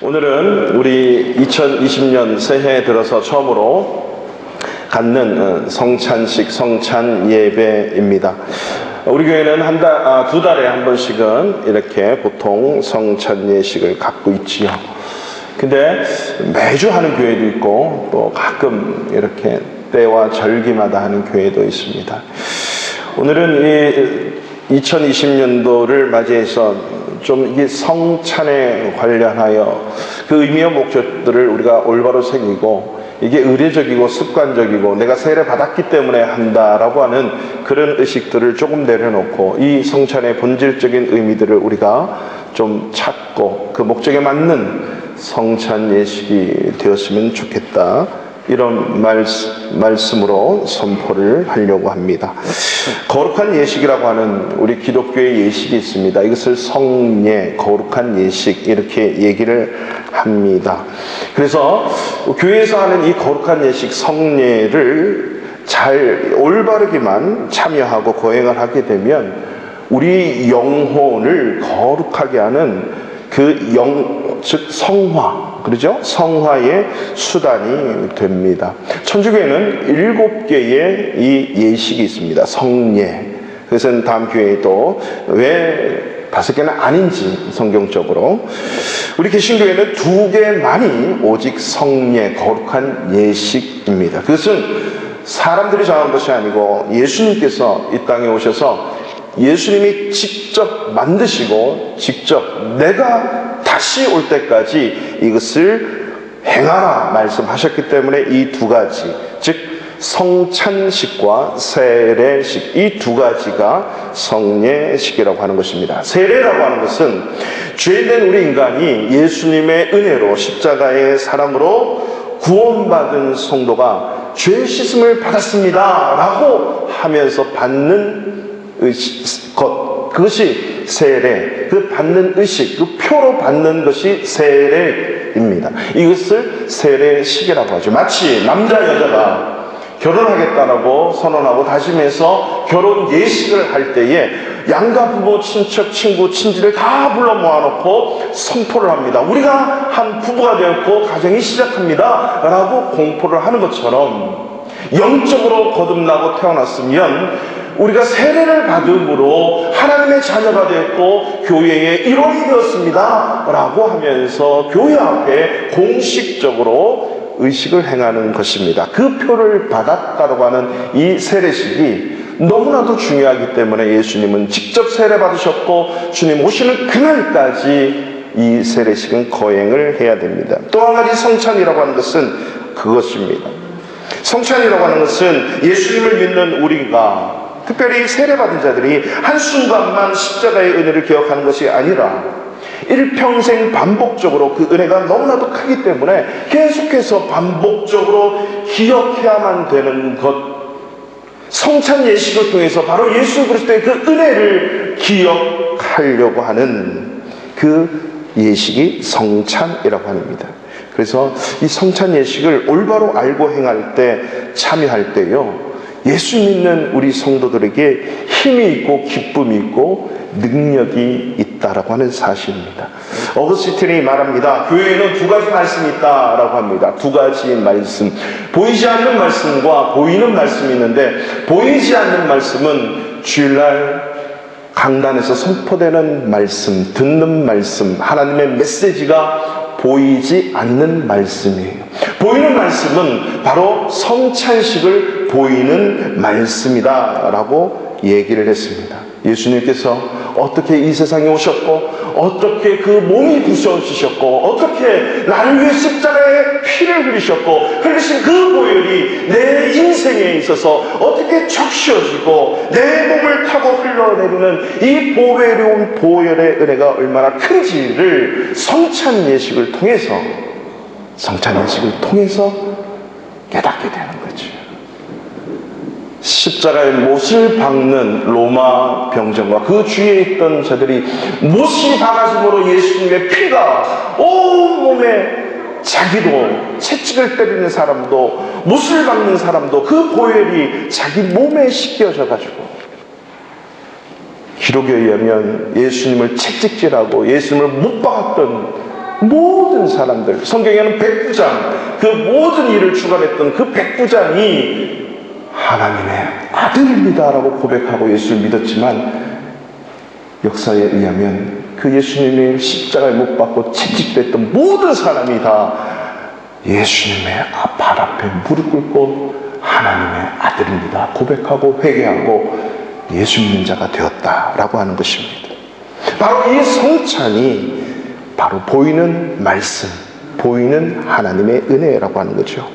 오늘은 우리 2020년 새해에 들어서 처음으로 갖는 성찬식, 성찬 예배입니다. 우리 교회는 두 달에 한 번씩은 이렇게 보통 성찬 예식을 갖고 있지요. 근데 매주 하는 교회도 있고 또 가끔 이렇게 때와 절기마다 하는 교회도 있습니다. 오늘은 이 2020년도를 맞이해서 좀 이게 성찬에 관련하여 그 의미와 목적들을 우리가 올바로 새기고 이게 의례적이고 습관적이고 내가 세례 받았기 때문에 한다라고 하는 그런 의식들을 조금 내려놓고 이 성찬의 본질적인 의미들을 우리가 좀 찾고 그 목적에 맞는 성찬 예식이 되었으면 좋겠다. 이런 말씀으로 선포를 하려고 합니다. 거룩한 예식이라고 하는 우리 기독교의 예식이 있습니다. 이것을 성례, 거룩한 예식 이렇게 얘기를 합니다. 그래서 교회에서 하는 이 거룩한 예식 성례를 잘 올바르게만 참여하고 거행을 하게 되면 우리 영혼을 거룩하게 하는 즉 성화, 그렇죠? 성화의 수단이 됩니다. 천주교에는 7개의 이 예식이 있습니다. 성례. 그것은 다음 교회에도 왜 5개는 아닌지 성경적으로. 우리 개신교회는 2개만이 오직 성례, 거룩한 예식입니다. 그것은 사람들이 정한 것이 아니고 예수님께서 이 땅에 오셔서 예수님이 직접 만드시고 직접 내가 다시 올 때까지 이것을 행하라 말씀하셨기 때문에 이 2가지, 즉 성찬식과 세례식, 이 2가지가 성례식이라고 하는 것입니다. 세례라고 하는 것은 죄된 우리 인간이 예수님의 은혜로 십자가의 사랑으로 구원받은 성도가 죄 씻음을 받았습니다 라고 하면서 받는 그것이 세례, 그 받는 의식, 그 표로 받는 것이 세례입니다. 이것을 세례식이라고 하죠. 마치 남자 여자가 결혼하겠다라고 선언하고 다짐해서 결혼 예식을 할 때에 양가 부모, 친척, 친구, 친지를 다 불러 모아놓고 선포를 합니다. 우리가 한 부부가 되었고 가정이 시작합니다 라고 공포를 하는 것처럼 영적으로 거듭나고 태어났으면 우리가 세례를 받음으로 하나님의 자녀가 되었고 교회의 일원이 되었습니다 라고 하면서 교회 앞에 공식적으로 의식을 행하는 것입니다. 그 표를 받았다고 하는 이 세례식이 너무나도 중요하기 때문에 예수님은 직접 세례 받으셨고 주님 오시는 그날까지 이 세례식은 거행을 해야 됩니다. 또 한 가지 성찬이라고 하는 것은 그것입니다. 성찬이라고 하는 것은 예수님을 믿는 우리가 특별히 세례받은 자들이 한순간만 십자가의 은혜를 기억하는 것이 아니라 일평생 반복적으로 그 은혜가 너무나도 크기 때문에 계속해서 반복적으로 기억해야만 되는 것, 성찬 예식을 통해서 바로 예수 그리스도의 그 은혜를 기억하려고 하는 그 예식이 성찬이라고 합니다. 그래서 이 성찬 예식을 올바로 알고 행할 때, 참여할 때요, 예수 믿는 우리 성도들에게 힘이 있고 기쁨이 있고 능력이 있다라고 하는 사실입니다. 어거스틴이 말합니다. 교회에는 2가지 말씀이 있다라고 합니다. 2가지 말씀. 보이지 않는 말씀과 보이는 말씀이 있는데, 보이지 않는 말씀은 주일날 강단에서 선포되는 말씀, 듣는 말씀, 하나님의 메시지가 보이지 않는 말씀이에요. 보이는 말씀은 바로 성찬식을 보이는 말씀이다 라고 얘기를 했습니다. 예수님께서 어떻게 이 세상에 오셨고 어떻게 그 몸이 부서지셨고 어떻게 나를 위해 십자가에 피를 흘리셨고 흘리신 그 보혈이 내 인생에 있어서 어떻게 적셔지고 내 몸을 타고 흘러내리는 이 보배로운 보혈의 은혜가 얼마나 큰지를 성찬 예식을 통해서 깨닫게 되는 거죠. 십자가의 못을 박는 로마 병정과 그 주위에 있던 자들이 못이 박아짐으로 예수님의 피가 온몸에, 자기도 채찍을 때리는 사람도 못을 박는 사람도 그 보혈이 자기 몸에 씻겨져 가지고, 기록에 의하면 예수님을 채찍질하고 예수님을 못 박았던 모든 사람들, 성경에는 백부장, 그 모든 일을 주관했던 그 백부장이 하나님의 아들입니다라고 고백하고 예수를 믿었지만 역사에 의하면 그 예수님의 십자가에 못 박고 채찍됐던 모든 사람이 다 예수님의 발 앞에 무릎 꿇고 하나님의 아들입니다 고백하고 회개하고 예수 믿는 자가 되었다라고 하는 것입니다. 바로 이 성찬이 바로 보이는 말씀, 보이는 하나님의 은혜라고 하는 거죠.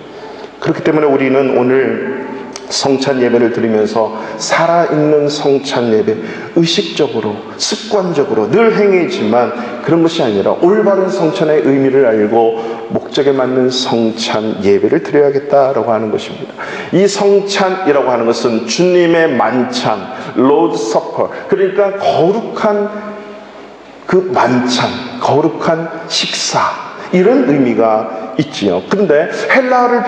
그렇기 때문에 우리는 오늘 성찬 예배를 드리면서 살아있는 성찬 예배, 의식적으로 습관적으로 늘 행해지만 그런 것이 아니라 올바른 성찬의 의미를 알고 목적에 맞는 성찬 예배를 드려야겠다라고 하는 것입니다. 이 성찬이라고 하는 것은 주님의 만찬, Lord's Supper, 그러니까 거룩한 그 만찬, 거룩한 식사, 이런 의미가 있지요. 그런데 헬라어를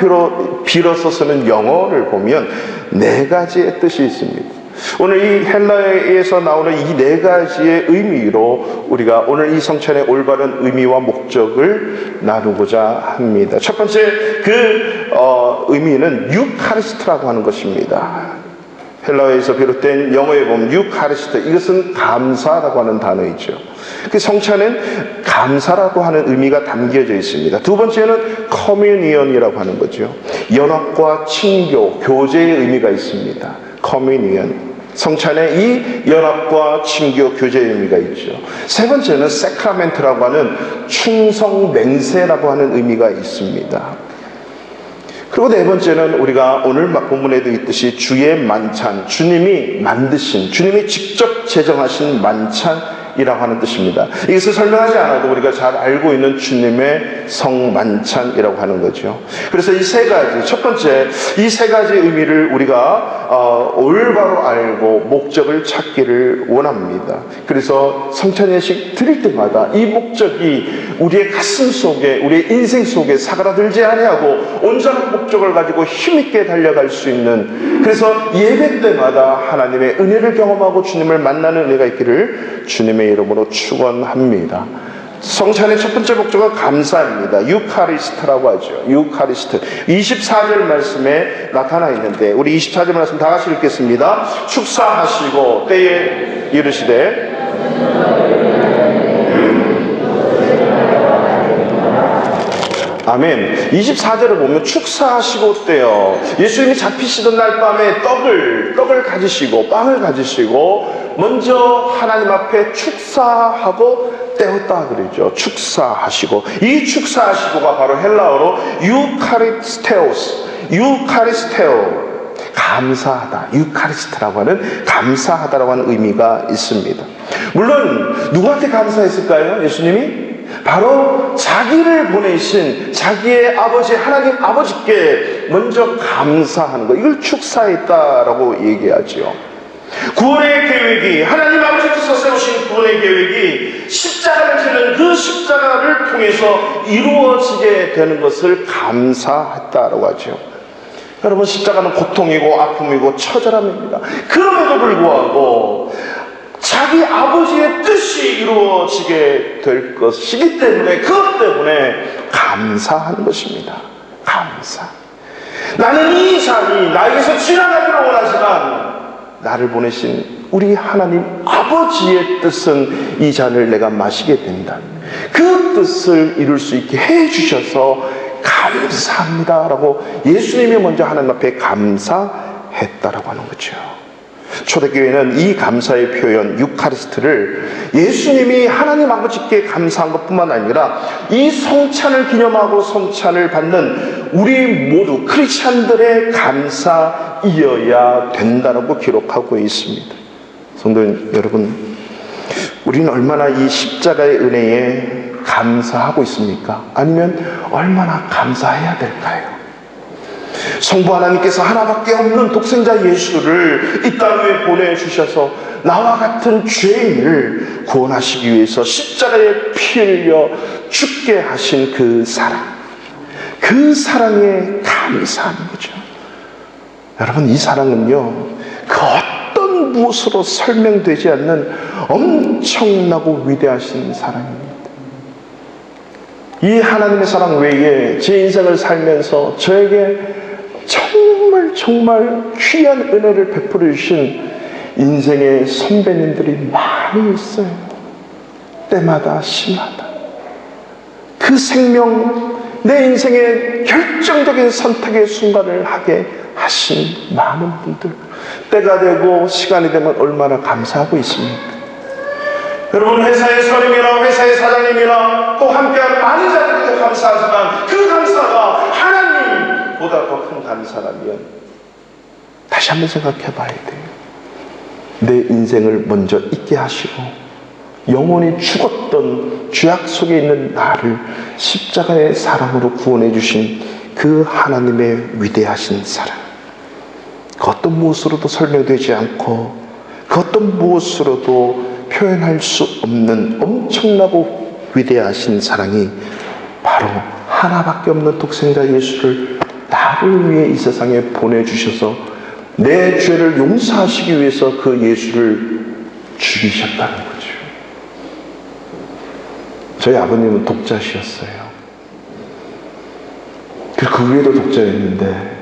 빌어서 쓰는 영어를 보면 네 가지의 뜻이 있습니다. 오늘 이 헬라어에서 나오는 이 네 가지의 의미로 우리가 오늘 이 성찬의 올바른 의미와 목적을 나누고자 합니다. 첫 번째 그 의미는 유카리스트라고 하는 것입니다. 헬라어에서 비롯된 영어에 보면 유카리스트, 이것은 감사라고 하는 단어이죠. 그 성찬은 감사라고 하는 의미가 담겨져 있습니다. 두 번째는 커뮤니언이라고 하는 거죠. 연합과 친교, 교제의 의미가 있습니다. 커뮤니언, 성찬에 이 연합과 친교, 교제의 의미가 있죠. 세 번째는 세크라멘트라고 하는 충성 맹세라고 하는 의미가 있습니다. 그리고 네 번째는 우리가 오늘 본문에도 있듯이 주의 만찬, 주님이 만드신, 주님이 직접 제정하신 만찬이라고 하는 뜻입니다. 이것을 설명하지 않아도 우리가 잘 알고 있는 주님의 성만찬이라고 하는 거죠. 그래서 이 세 가지, 첫 번째 이 세 가지의 의미를 우리가 올바로 알고 목적을 찾기를 원합니다. 그래서 성찬 예식 드릴 때마다 이 목적이 우리의 가슴 속에, 우리의 인생 속에 사그라들지 아니하고 온전한 목적을 가지고 힘있게 달려갈 수 있는, 그래서 예배 때마다 하나님의 은혜를 경험하고 주님을 만나는 은혜가 있기를 주님의 이름으로 축원합니다. 성찬의 첫 번째 목적은 감사입니다. 유카리스트라고 하죠. 유카리스트. 24절 말씀에 나타나 있는데 우리 24절 말씀 다 같이 읽겠습니다. 축사하시고 때에 이르시되 아멘. 24절을 보면 축사하시고 때요. 예수님이 잡히시던 날 밤에 떡을 가지시고 빵을 가지시고 먼저 하나님 앞에 축사하고 떼었다 그러죠. 축사하시고, 이 축사하시고가 바로 헬라어로 유카리스테오, 감사하다, 유카리스트라고 하는 감사하다라고 하는 의미가 있습니다. 물론 누구한테 감사했을까요? 예수님이 바로 자기를 보내신 자기의 아버지 하나님 아버지께 먼저 감사하는 것, 이걸 축사했다라고 얘기하죠. 구원의 계획이, 하나님 아버지께서 세우신 구원의 계획이 십자가를 지는 그 십자가를 통해서 이루어지게 되는 것을 감사했다라고 하죠. 여러분, 십자가는 고통이고 아픔이고 처절함입니다. 그럼에도 불구하고 자기 아버지의 뜻이 이루어지게 될 것이기 때문에, 그것 때문에 감사하는 것입니다. 감사. 나는 이 잔이 나에게서 지나가기를 원하지만 나를 보내신 우리 하나님 아버지의 뜻은 이 잔을 내가 마시게 된다. 그 뜻을 이룰 수 있게 해주셔서 감사합니다 라고 예수님이 먼저 하나님 앞에 감사했다라고 하는 거죠. 초대교회는 이 감사의 표현 유카리스트를 예수님이 하나님 아버지께 감사한 것뿐만 아니라 이 성찬을 기념하고 성찬을 받는 우리 모두 크리스찬들의 감사이어야 된다라고 기록하고 있습니다. 성도 여러분, 우리는 얼마나 이 십자가의 은혜에 감사하고 있습니까? 아니면 얼마나 감사해야 될까요? 성부 하나님께서 하나밖에 없는 독생자 예수를 이 땅 위에 보내주셔서 나와 같은 죄인을 구원하시기 위해서 십자가에 피 흘려 죽게 하신 그 사랑, 그 사랑에 감사하는 거죠. 여러분, 이 사랑은요, 그 어떤 무엇으로 설명되지 않는 엄청나고 위대하신 사랑입니다. 이 하나님의 사랑 외에 제 인생을 살면서 저에게 정말 귀한 은혜를 베풀어 주신 인생의 선배님들이 많이 있어요. 때마다 시마다 그 생명, 내 인생의 결정적인 선택의 순간을 하게 하신 많은 분들, 때가 되고 시간이 되면 얼마나 감사하고 있습니까? 여러분, 회사의 선임이나 회사의 사장님이나 또 함께한 많은 자들도 감사하지만 그 감사가 하나님보다 더 큰 감사라면 다시 한번 생각해 봐야 돼요. 내 인생을 먼저 잊게 하시고 영원히 죽었던 죄악 속에 있는 나를 십자가의 사랑으로 구원해 주신 그 하나님의 위대하신 사랑, 그 어떤 무엇으로도 설명되지 않고 그 어떤 무엇으로도 표현할 수 없는 엄청나고 위대하신 사랑이 바로 하나밖에 없는 독생자 예수를 나를 위해 이 세상에 보내주셔서 내 죄를 용서하시기 위해서 그 예수를 죽이셨다는 거죠. 저희 아버님은 독자시였어요. 그 위에도 독자였는데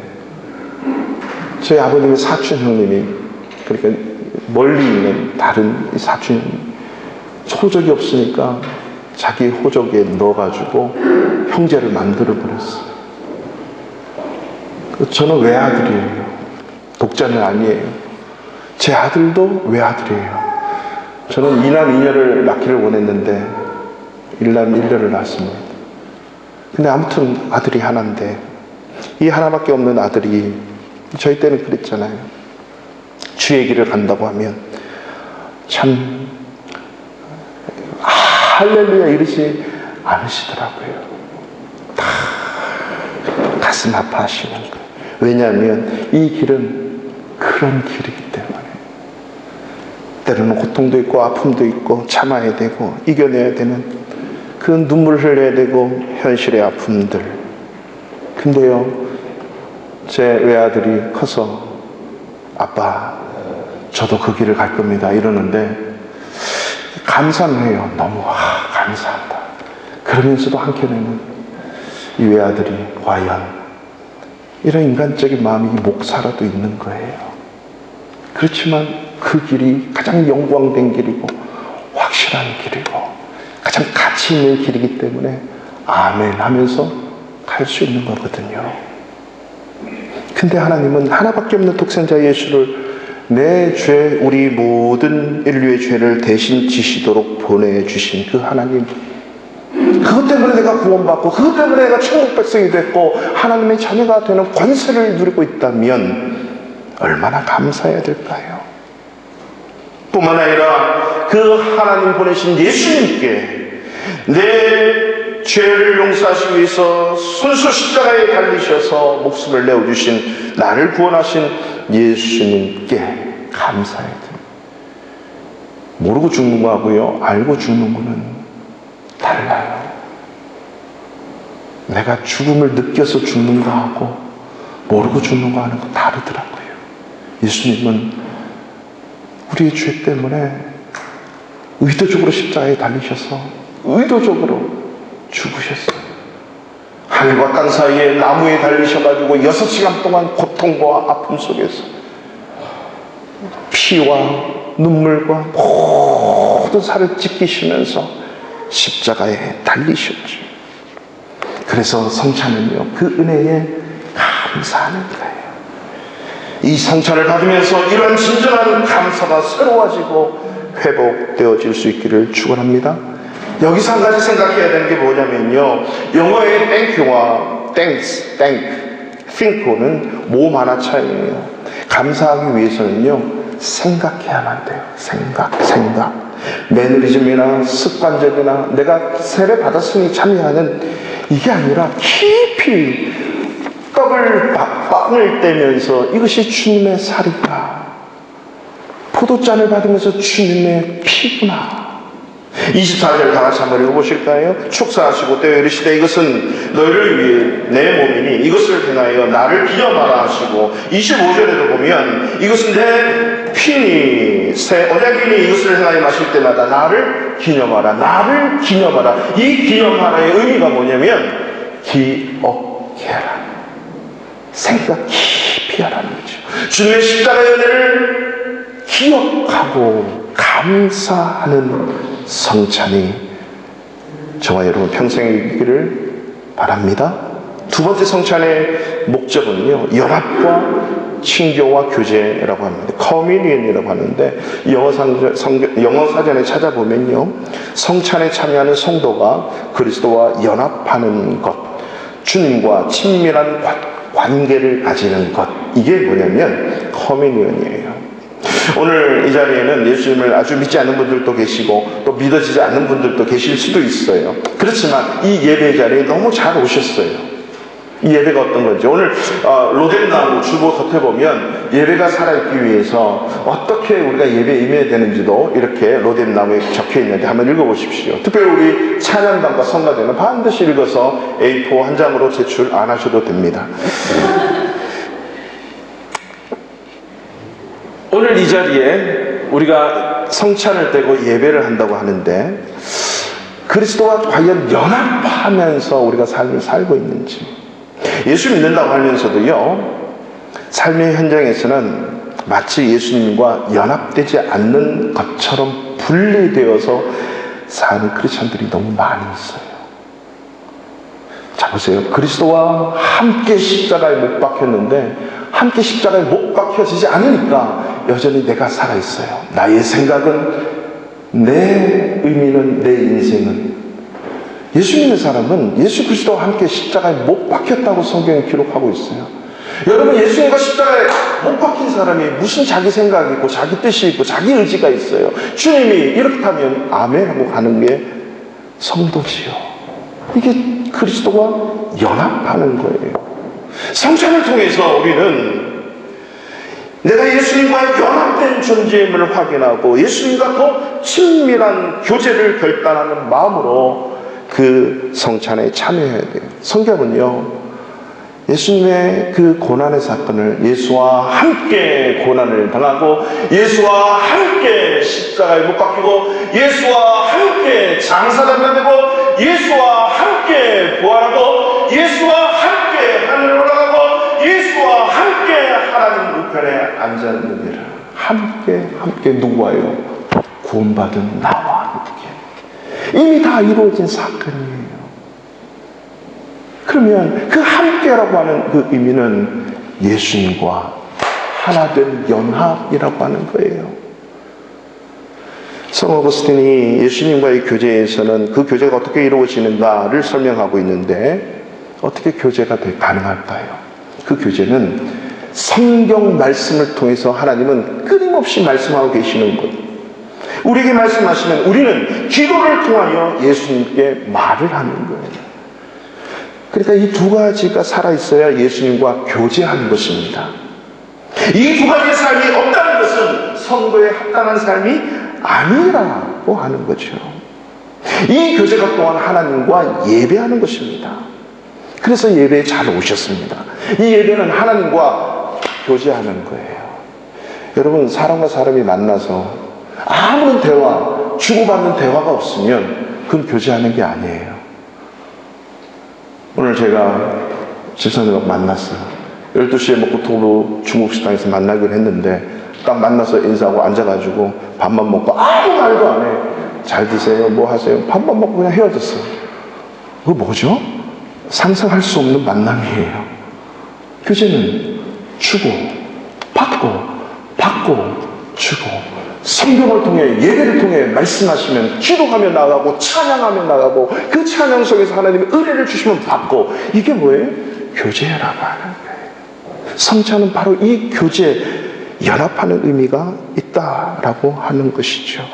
저희 아버님의 사촌 형님이, 그러니까 멀리 있는 다른 사촌 호적이 없으니까 자기 호적에 넣어가지고 형제를 만들어 버렸어요. 저는 외아들이에요. 독자는 아니에요. 제 아들도 외아들이에요. 저는 이남 이녀를 낳기를 원했는데 일남 일녀를 낳았습니다. 근데 아무튼 아들이 하나인데, 이 하나밖에 없는 아들이, 저희 때는 그랬잖아요. 주의 길을 간다고 하면 참 할렐루야 이러지 않으시더라고요. 다 가슴 아파하시는 거예요. 왜냐하면 이 길은 그런 길이기 때문에 때로는 고통도 있고 아픔도 있고 참아야 되고 이겨내야 되는 그 눈물을 흘려야 되고 현실의 아픔들. 근데요, 제 외아들이 커서 아빠 저도 그 길을 갈 겁니다 이러는데 감사는 해요. 너무 감사하다. 그러면서도 한켠에는 이 외아들이 과연 이런 인간적인 마음이 목사라도 있는 거예요. 그렇지만 그 길이 가장 영광된 길이고 확실한 길이고 가장 가치 있는 길이기 때문에 아멘 하면서 갈 수 있는 거거든요. 근데 하나님은 하나밖에 없는 독생자 예수를 내 죄, 우리 모든 인류의 죄를 대신 지시도록 보내주신 그 하나님, 그것 때문에 내가 구원받고 그것 때문에 내가 천국 백성이 됐고 하나님의 자녀가 되는 권세를 누리고 있다면 얼마나 감사해야 될까요? 뿐만 아니라 그 하나님 보내신 예수님께 내 죄를 용서하시기 위해서 순수 십자가에 달리셔서 목숨을 내어주신 나를 구원하신 예수님께 감사해야 됩니다. 모르고 죽는 거하고요, 알고 죽는 거는 달라요. 내가 죽음을 느껴서 죽는 거하고 모르고 죽는 거하는 거 다르더라고요. 예수님은 우리의 죄 때문에 의도적으로 십자가에 달리셔서 의도적으로 죽으셨어요. 하늘과 땅 사이에 나무에 달리셔가지고 6시간 동안 고통과 아픔 속에서 피와 눈물과 모든 살을 찢기시면서 십자가에 달리셨죠. 그래서 성찬은요, 그 은혜에 감사하는 거예요. 이 성찬을 받으면서 이런 진정한 감사가 새로워지고 회복되어질 수 있기를 축원합니다. 여기서 한 가지 생각해야 되는 게 뭐냐면요, 영어의 thank와 thanks, think는 모음 하나 차이예요. 감사하기 위해서는요, 생각해야만 돼요. 생각. 매너리즘이나 습관적이나 내가 세례 받았으니 참여하는 이게 아니라 깊이 빵을 떼면서 이것이 주님의 살이구나, 포도잔을 받으면서 주님의 피구나, 24절 다 같이 한번 읽어보실까요? 축사하시고 때에 이르시되 이것은 너희를 위해 내 몸이니 이것을 행하여 나를 기념하라 하시고, 25절에도 보면 이것은 내 피니 새 언약이니 이것을 행하여 마실 때마다 나를 기념하라, 나를 기념하라. 이 기념하라의 의미가 뭐냐면 기억해라, 생각 깊이 하라는 거죠. 주님의 십자가의 은혜를 기억하고 감사하는 성찬이 저와 여러분 평생에 있기를 바랍니다. 두 번째 성찬의 목적은요, 연합과 친교와 교제라고 합니다. 커뮤니언이라고 하는데, 영어 사전에 찾아보면요, 성찬에 참여하는 성도가 그리스도와 연합하는 것, 주님과 친밀한 관계를 가지는 것, 이게 뭐냐면 커뮤니언이에요. 오늘 이 자리에는 예수님을 아주 믿지 않는 분들도 계시고 또 믿어지지 않는 분들도 계실 수도 있어요. 그렇지만 이 예배 자리에 너무 잘 오셨어요. 이 예배가 어떤 건지, 오늘 로뎀나무 주보 겉에 보면 예배가 살아있기 위해서 어떻게 우리가 예배에 임해야 되는지도 이렇게 로뎀나무에 적혀 있는데 한번 읽어보십시오. 특별히 우리 찬양단과 성가대는 반드시 읽어서 A4 한 장으로 제출 안 하셔도 됩니다. 오늘 이 자리에 우리가 성찬을 떼고 예배를 한다고 하는데, 그리스도와 과연 연합하면서 우리가 삶을 살고 있는지, 예수 믿는다고 하면서도요, 삶의 현장에서는 마치 예수님과 연합되지 않는 것처럼 분리되어서 사는 크리스천들이 너무 많이 있어요. 자, 보세요. 그리스도와 함께 십자가에 못 박혔는데 함께 십자가에 못 박혀지지 않으니까 여전히 내가 살아있어요. 나의 생각은, 내 의미는, 내 인생은. 예수 믿는 사람은 예수 그리스도와 함께 십자가에 못 박혔다고 성경이 기록하고 있어요. 여러분, 예수님과 십자가에 못 박힌 사람이 무슨 자기 생각이 있고 자기 뜻이 있고 자기 의지가 있어요. 주님이 이렇다면 아멘 하고 가는 게 성도지요. 이게 그리스도와 연합하는 거예요. 성찬을 통해서 우리는 내가 예수님과 연합된 존재임을 확인하고 예수님과 더 친밀한 교제를 결단하는 마음으로 그 성찬에 참여해야 돼요. 성경은요, 예수님의 그 고난의 사건을, 예수와 함께 고난을 당하고 예수와 함께 십자가에 못 박히고 예수와 함께 장사당되고 예수와 함께 부활하고 예수와 함께 하늘을 올라가고 예수와 함께 하나님 우편에 앉았느니라. 함께 누구와요? 구원받은 나와 함께. 이미 다 이루어진 사건이에요. 그러면 그 함께라고 하는 그 의미는 예수님과 하나된 연합이라고 하는 거예요. 성 어거스틴이 예수님과의 교제에서는 그 교제가 어떻게 이루어지는가를 설명하고 있는데, 어떻게 교제가 가능할까요? 그 교제는 성경 말씀을 통해서 하나님은 끊임없이 말씀하고 계시는 것. 우리에게 말씀하시면 우리는 기도를 통하여 예수님께 말을 하는 거예요. 그러니까 이 두 가지가 살아있어야 예수님과 교제하는 것입니다. 이 두 가지의 삶이 없다는 것은 성도의 합당한 삶이 아니라고 하는 거죠. 이 교제가 또한 하나님과 예배하는 것입니다. 그래서 예배에 잘 오셨습니다. 이 예배는 하나님과 교제하는 거예요. 여러분, 사람과 사람이 만나서 아무런 대화, 주고받는 대화가 없으면 그건 교제하는 게 아니에요. 오늘 제가 집사님하고 만났어요. 12시에 먹고 도로 중국 식당에서 만나기로 했는데 딱 만나서 인사하고 앉아가지고 밥만 먹고 아무 말도 안 해. 잘 드세요, 뭐 하세요, 밥만 먹고 그냥 헤어졌어요. 그거 뭐죠? 상상할 수 없는 만남이에요. 교제는 주고 받고 주고, 성경을 통해, 예배를 통해 말씀하시면 기도하며 나가고 찬양하며 나가고, 그 찬양 속에서 하나님의 은혜를 주시면 받고, 이게 뭐예요? 교제라고 하는 거예요. 성찬은 바로 이 교제, 연합하는 의미가 있다라고 하는 것이죠.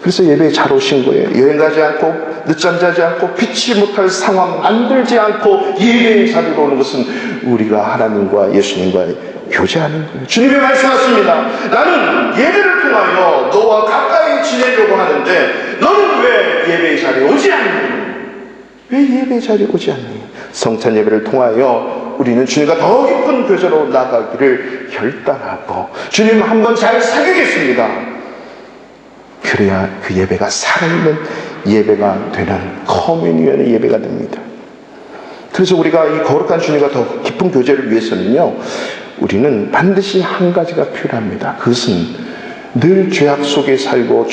그래서 예배에 잘 오신 거예요. 여행 가지 않고 늦잠 자지 않고 피치 못할 상황 만들지 않고 예배의 자리로 오는 것은 우리가 하나님과 예수님과 교제하는 거예요. 주님이 말씀하십니다. 나는 예배를 통하여 너와 가까이 지내려고 하는데 너는 왜 예배의 자리에 오지 않니? 왜 예배의 자리에 오지 않니? 성찬 예배를 통하여 우리는 주님과 더 깊은 교제로 나가기를 결단하고 주님 한번 잘 사귀겠습니다. 그래야 그 예배가 살아있는 예배가 되는 커뮤니언의 예배가 됩니다. 그래서 우리가 이 거룩한 주님과 더 깊은 교제를 위해서는요, 우리는 반드시 한 가지가 필요합니다. 그것은 늘 죄악 속에 살고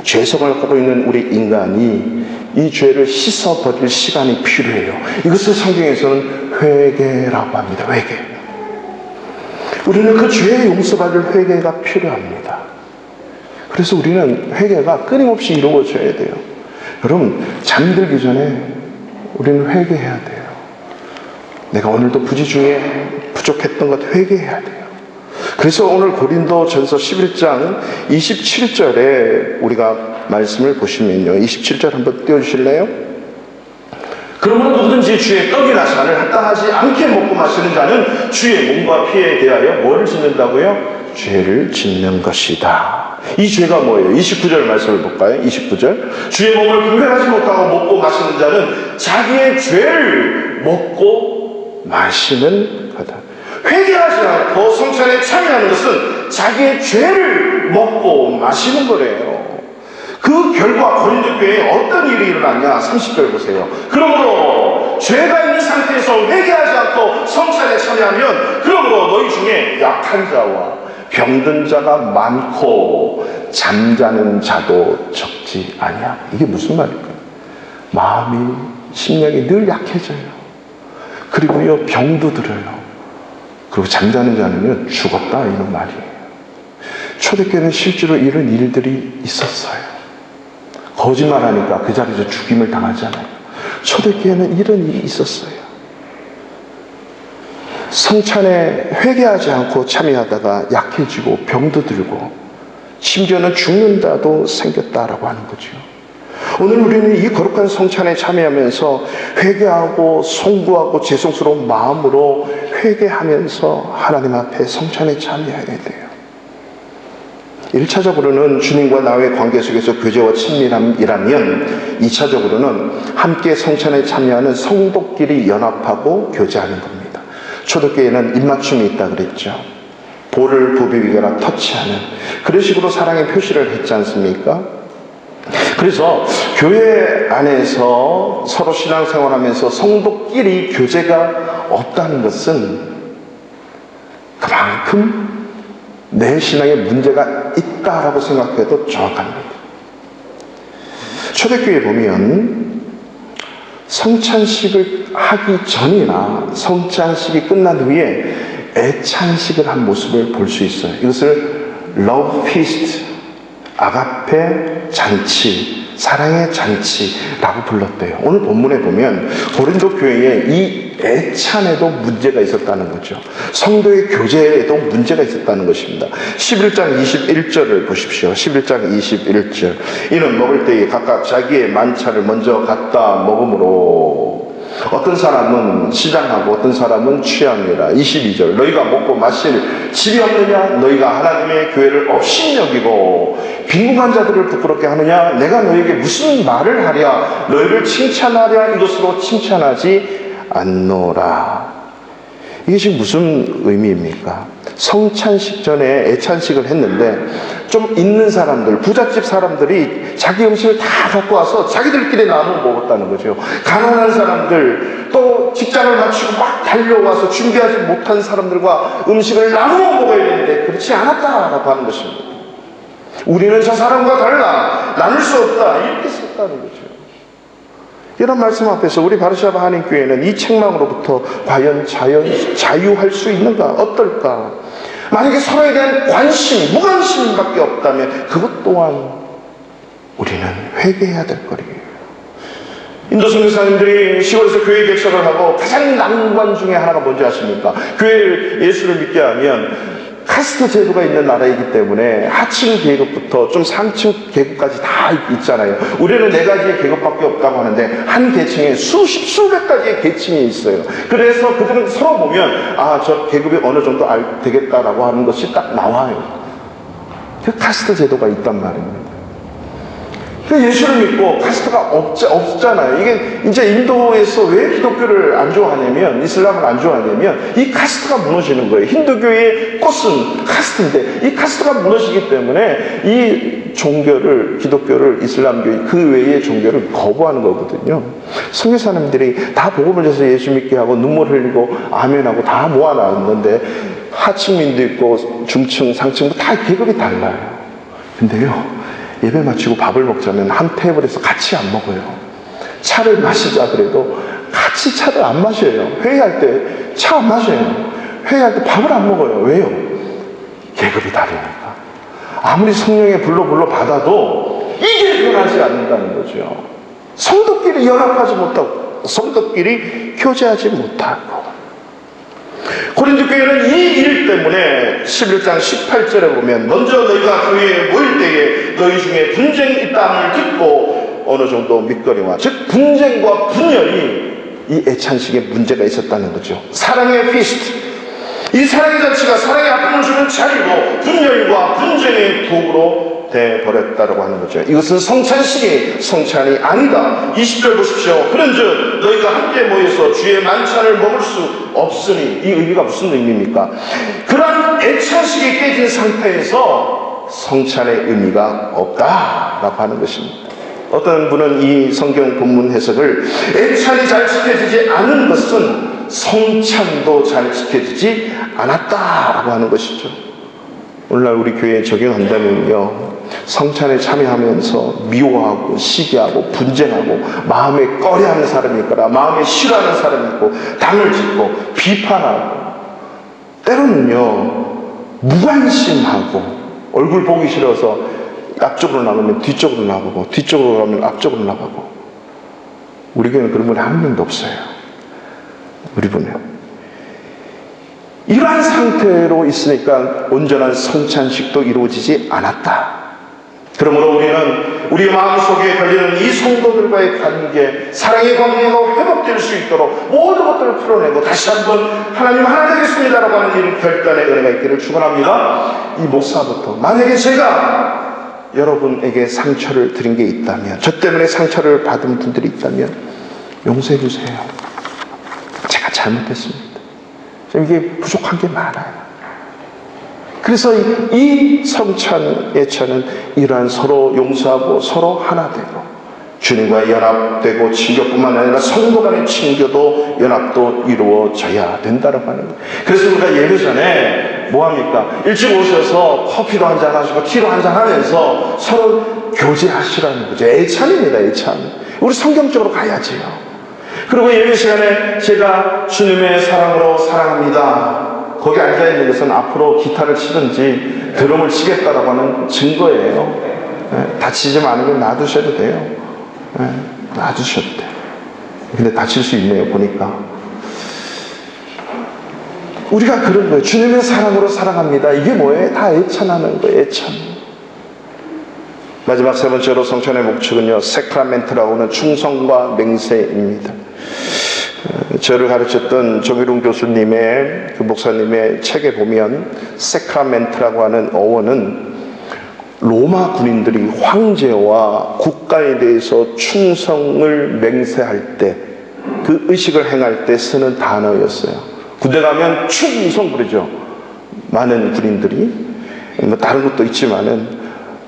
죄성을 갖고 있는 우리 인간이 이 죄를 씻어버릴 시간이 필요해요. 이것을 성경에서는 회개라고 합니다. 회개. 우리는 그 죄의 용서받을 회개가 필요합니다. 그래서 우리는 회개가 끊임없이 이루어져야 돼요. 여러분, 잠들기 전에 우리는 회개해야 돼요. 내가 오늘도 부지 중에 부족했던 것 회개해야 돼요. 그래서 오늘 고린도전서 11장 27절에 우리가 말씀을 보시면요, 27절 한번 띄워주실래요? 그러므로 누구든지 주의 떡이나 잔을 합당하지 않게 먹고 마시는 자는 주의 몸과 피에 대하여 뭐를 짓는다고요? 죄를 짓는 것이다. 이 죄가 뭐예요? 29절 말씀을 볼까요? 29절. 주의 몸을 분별하지 못하고 먹고 마시는 자는 자기의 죄를 먹고 마시는 거다. 회개하지 않고 성찬에 참여하는 것은 자기의 죄를 먹고 마시는 거래요. 그 결과 고린도 교회에 어떤 일이 일어났냐? 30절 보세요. 그러므로 죄가 있는 상태에서 회개하지 않고 성찬에 참여하면 그러므로 너희 중에 약한 자와 병든 자가 많고 잠자는 자도 적지 아니야. 이게 무슨 말일까요? 마음이, 심령이 늘 약해져요. 그리고요, 병도 들어요. 그리고 잠자는 자는요, 죽었다, 이런 말이에요. 초대교회는 실제로 이런 일들이 있었어요. 거짓말하니까 그 자리에서 죽임을 당하잖아요. 초대교회는 이런 일이 있었어요. 성찬에 회개하지 않고 참여하다가 약해지고 병도 들고 심지어는 죽는다도 생겼다라고 하는 거죠. 오늘 우리는 이 거룩한 성찬에 참여하면서 회개하고 송구하고 죄송스러운 마음으로 회개하면서 하나님 앞에 성찬에 참여해야 돼요. 1차적으로는 주님과 나의 관계 속에서 교제와 친밀함이라면 2차적으로는 함께 성찬에 참여하는 성도끼리 연합하고 교제하는 겁니다. 초대교회는 입맞춤이 있다 그랬죠. 볼을 부비거나 터치하는 그런 식으로 사랑의 표시를 했지 않습니까? 그래서 교회 안에서 서로 신앙생활하면서 성도끼리 교제가 없다는 것은 그만큼 내 신앙에 문제가 있다라고 생각해도 정확합니다. 초대교회에 보면 성찬식을 하기 전이나 성찬식이 끝난 후에 애찬식을 한 모습을 볼 수 있어요. 이것을 러브 피스트, 아가페 잔치, 사랑의 잔치라고 불렀대요. 오늘 본문에 보면 고린도 교회에 이 애찬에도 문제가 있었다는 거죠. 성도의 교제에도 문제가 있었다는 것입니다. 11장 21절을 보십시오. 11장 21절. 이는 먹을 때에 각각 자기의 만찬을 먼저 갖다 먹으므로 어떤 사람은 시장하고 어떤 사람은 취함이라. 22절. 너희가 먹고 마실 집이 없느냐? 너희가 하나님의 교회를 업신여기고 빈궁한 자들을 부끄럽게 하느냐? 내가 너희에게 무슨 말을 하랴? 너희를 칭찬하랴? 이것으로 칭찬하지 않노라. 이것이 무슨 의미입니까? 성찬식 전에 애찬식을 했는데 좀 있는 사람들, 부잣집 사람들이 자기 음식을 다 갖고 와서 자기들끼리 나눠 먹었다는 거죠. 가난한 사람들, 또 직장을 마치고 막 달려와서 준비하지 못한 사람들과 음식을 나누어 먹어야 되는데 그렇지 않았다라고 하는 것입니다. 우리는 저 사람과 달라, 나눌 수 없다, 이렇게 썼다는 거죠. 이런 말씀 앞에서 우리 바르샤바 한인교회는 이 책망으로부터 과연 자유할 수 있는가? 어떨까? 만약에 서로에 대한 관심, 무관심밖에 없다면 그것 또한 우리는 회개해야 될 거리예요. 인도 선교사님들이 시골에서 교회 개척을 하고 가장 난관 중에 하나가 뭔지 아십니까? 교회를 예수를 믿게 하면 카스트 제도가 있는 나라이기 때문에 하층 계급부터 좀 상층 계급까지 다 있잖아요. 우리는 4가지의 계급밖에 없다고 하는데 한 계층에 수백 가지의 계층이 있어요. 그래서 그들은 서로 보면 저 계급이 어느 정도 되겠다라고 하는 것이 딱 나와요. 그 카스트 제도가 있단 말입니다. 예수를 믿고 카스트가 없잖아요. 이게 이제 인도에서 왜 기독교를 안 좋아하냐면, 이슬람을 안 좋아하냐면 이 카스트가 무너지는 거예요. 힌두교의 꽃은 카스트인데 이 카스트가 무너지기 때문에 이 종교를, 기독교를, 이슬람교 그 외의 종교를 거부하는 거거든요. 선교사님들이 다 복음을 전해서 예수 믿게 하고 눈물 흘리고 아멘하고 다 모아놨는데 하층민도 있고 중층, 상층도 다 계급이 달라요. 근데요, 예배 마치고 밥을 먹자면 한 테이블에서 같이 안 먹어요. 차를 마시자 그래도 같이 차를 안 마셔요. 회의할 때 차 안 마셔요. 회의할 때 밥을 안 먹어요. 왜요? 계급이 다르니까. 아무리 성령의 불로 받아도 이게 변하지 않는다는 거죠. 성도끼리 연합하지 못하고 성도끼리 교제하지 못하고. 고린도 교회는 이 일 때문에 11장 18절에 보면 먼저 너희가 교회에 모일 때에 너희 중에 분쟁이 있다함을 듣고 어느 정도 밑거리와 즉 분쟁과 분열이 이 애찬식에 문제가 있었다는 거죠. 사랑의 피스트, 이 사랑의 잔치가 사랑의 아픔을 주는 자리고 분열과 분쟁의 도구로 돼버렸다고 하는 거죠. 이것은 성찬식이 성찬이 아니다. 20절 보십시오. 그런즉 너희가 함께 모여서 주의 만찬을 먹을 수 없으니, 이 의미가 무슨 의미입니까? 그러한 애찬식이 깨진 상태에서 성찬의 의미가 없다라고 하는 것입니다. 어떤 분은 이 성경 본문 해석을 애찬이 잘 지켜지지 않은 것은 성찬도 잘 지켜지지 않았다라고 하는 것이죠. 오늘날 우리 교회에 적용한다면요, 성찬에 참여하면서 미워하고 시기하고 분쟁하고 마음에 꺼려하는 사람이 있거나 마음에 싫어하는 사람이 있고 당을 짓고 비판하고 때로는요 무관심하고 얼굴 보기 싫어서 앞쪽으로 나가면 뒤쪽으로 나가고 뒤쪽으로 가면 앞쪽으로 나가고. 우리 교회는 그런 분이 한 명도 없어요. 우리 분은 이러한 상태로 있으니까 온전한 성찬식도 이루어지지 않았다. 그러므로 우리는 우리 마음속에 걸리는 이 성도들과의 관계, 사랑의 관계가 회복될 수 있도록 모든 것들을 풀어내고 다시 한번 하나님 하나 되겠습니다라고 하는 이 결단의 은혜가 있기를 축원합니다. 이 목사부터 만약에 제가 여러분에게 상처를 드린 게 있다면, 저 때문에 상처를 받은 분들이 있다면 용서해 주세요. 제가 잘못했습니다. 이게 부족한 게 많아요. 그래서 이 성찬 예찬은 이러한 서로 용서하고 서로 하나 되고 주님과 연합되고 친교뿐만 아니라 성도 간의 친교도 연합도 이루어져야 된다고 하는 거예요. 그래서 우리가 예배 전에 뭐합니까? 일찍 오셔서 커피도 한잔 하시고 티도 한잔 하면서 서로 교제하시라는 거죠. 애찬입니다. 애찬. 우리 성경적으로 가야지요. 그리고 예배 시간에 제가 주님의 사랑으로 사랑합니다. 거기 앉아있는 것은 앞으로 기타를 치든지 드럼을 치겠다라고 하는 증거예요. 다치지 않으면 놔두셔도 돼요. 놔두셔도 돼요. 근데 다칠 수 있네요, 보니까. 우리가 그런 거예요. 주님의 사랑으로 사랑합니다. 이게 뭐예요? 다 애찬하는 거예요, 애찬. 마지막 세 번째로 성찬의 목적은요, 세크라멘트라고 하는 충성과 맹세입니다. 저를 가르쳤던 정일웅 교수님의 그 목사님의 책에 보면 세크라멘트라고 하는 어원은 로마 군인들이 황제와 국가에 대해서 충성을 맹세할 때, 그 의식을 행할 때 쓰는 단어였어요. 군대 가면 충성 그러죠. 많은 군인들이. 뭐 다른 것도 있지만은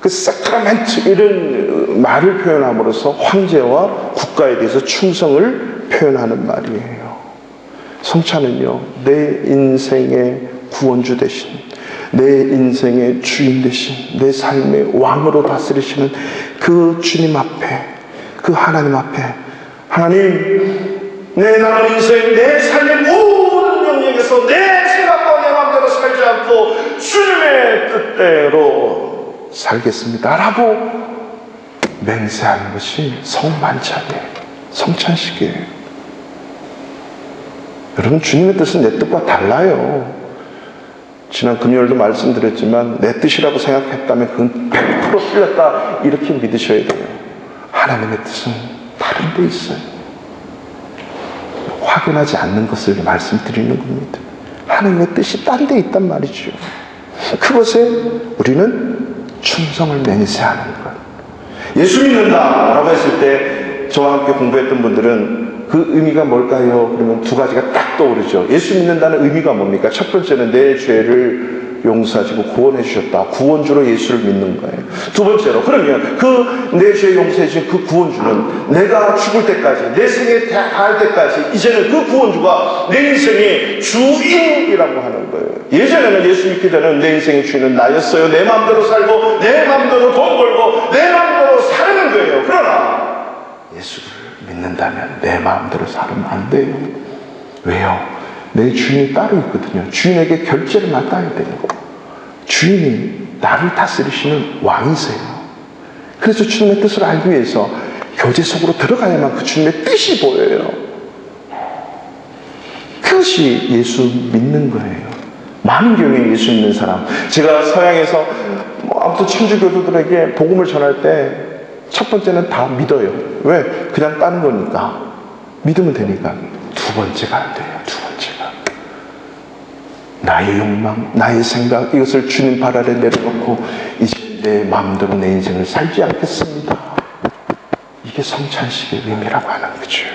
그 세크라멘트 이런 말을 표현함으로써 황제와 국가에 대해서 충성을 표현하는 말이에요. 성찬은요, 내 인생의 구원주 되신, 내 인생의 주인 되신, 내 삶의 왕으로 다스리시는 그 주님 앞에, 그 하나님 앞에, 하나님, 내 남은 인생, 내 삶의 모든 영역에서 내 생각과 내 마음대로 살지 않고 주님의 뜻대로 살겠습니다 라고 맹세하는 것이 성만찬이에요. 성찬식이에요. 여러분, 주님의 뜻은 내 뜻과 달라요. 지난 금요일도 말씀드렸지만 내 뜻이라고 생각했다면 그건 100% 틀렸다, 이렇게 믿으셔야 돼요. 하나님의 뜻은 다른 데 있어요. 확연하지 않는 것을 말씀드리는 겁니다. 하나님의 뜻이 딴 데 있단 말이죠. 그것에 우리는 충성을 맹세하는 것. 예수 믿는다 라고 했을 때 저와 함께 공부했던 분들은 그 의미가 뭘까요? 그러면 두 가지가 딱 떠오르죠. 예수 믿는다는 의미가 뭡니까? 첫 번째는 내 죄를 용서하시고 구원해 주셨다. 구원주로 예수를 믿는 거예요. 두 번째로, 그러면 그 내 죄 용서해 주신 그 구원주는 내가 죽을 때까지, 내 생에 다할 때까지 이제는 그 구원주가 내 인생의 주인이라고 하는 거예요. 예전에는 예수 믿기 전에는 내 인생의 주인은 나였어요. 내 마음대로 살고 내 마음대로 돈 벌고 내 마음대로 사는 거예요. 그러나 예수를 믿는다면 내 마음대로 살면 안 돼요. 왜요? 내 주인이 따로 있거든요. 주인에게 결제를 맡아야 돼요. 주인이 나를 다스리시는 왕이세요. 그래서 주님의 뜻을 알기 위해서 교제 속으로 들어가야만 그 주님의 뜻이 보여요. 그것이 예수 믿는 거예요. 많은 경우에 예수 믿는 사람, 제가 서양에서 아무튼 천주교도들에게 복음을 전할 때 첫 번째는 다 믿어요. 왜? 그냥 따는 거니까. 믿으면 되니까. 두 번째가 안 돼요. 두 번째가. 나의 욕망, 나의 생각, 이것을 주님 발 아래 내려놓고 이제 내 마음대로 내 인생을 살지 않겠습니다. 이게 성찬식의 의미라고 하는 거죠.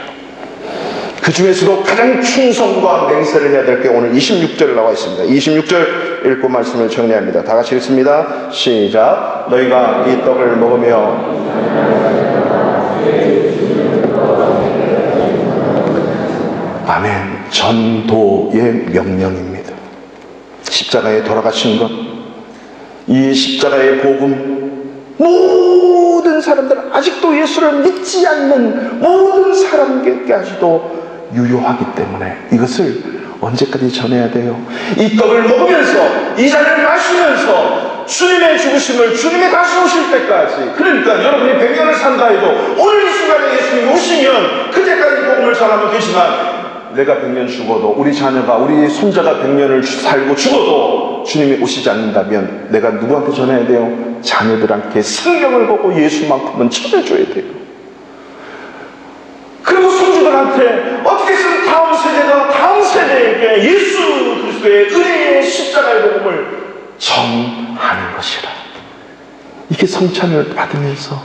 그 중에서도 가장 충성과 맹세를 해야 될 게 오늘 26절에 나와 있습니다. 26절 읽고 말씀을 정리합니다. 다 같이 읽습니다. 시작. 너희가 이 떡을 먹으며 아멘. 전도의 명령입니다. 십자가에 돌아가신 것, 이 십자가의 복음, 모든 사람들은 아직도 예수를 믿지 않는 모든 사람에게까지도 유효하기 때문에 이것을 언제까지 전해야 돼요? 이 떡을 먹으면서 이 잔을 마시면서 주님의 죽으심을, 주님의 다시 오실 때까지, 그러니까 여러분이 100년을 산다 해도 오늘 이 순간에 예수님이 오시면 그때까지 복음을 전하면 되지만, 내가 100년 죽어도, 우리 자녀가, 우리 손자가 100년을 살고 죽어도 주님이 오시지 않는다면 내가 누구한테 전해야 돼요? 자녀들한테 성경을 보고 예수만큼은 전해줘야 돼요. 그리고 손주들한테 어떻게든 다음 세대가 다음 세대에게 예수 그리스도의 은혜의 십자가의 복음을 전하는 것이라. 이게 성찬을 받으면서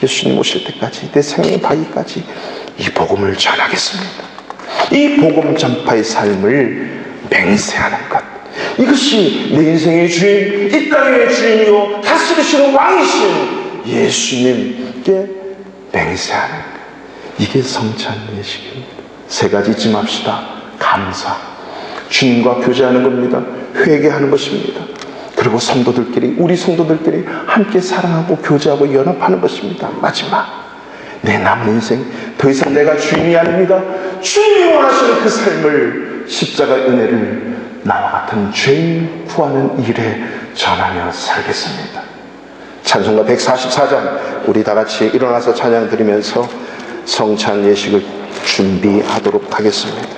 예수님 오실 때까지, 내 생의 바위까지 이 복음을 전하겠습니다. 이 복음 전파의 삶을 맹세하는 것, 이것이 내 인생의 주인, 이 땅의 주인이요 다스리시는 왕이신 예수님께 맹세하는 것, 이게 성찬 예식입니다. 세 가지 잊지 맙시다. 감사, 주님과 교제하는 겁니다. 회개하는 것입니다. 그리고 성도들끼리, 우리 성도들끼리 함께 사랑하고 교제하고 연합하는 것입니다. 마지막, 내 남은 인생 더 이상 내가 주인이 아닙니다. 주님이 원하시는 그 삶을, 십자가의 은혜를 나와 같은 죄인 구하는 일에 전하며 살겠습니다. 찬송가 144장, 우리 다 같이 일어나서 찬양 드리면서 성찬 예식을 준비하도록 하겠습니다.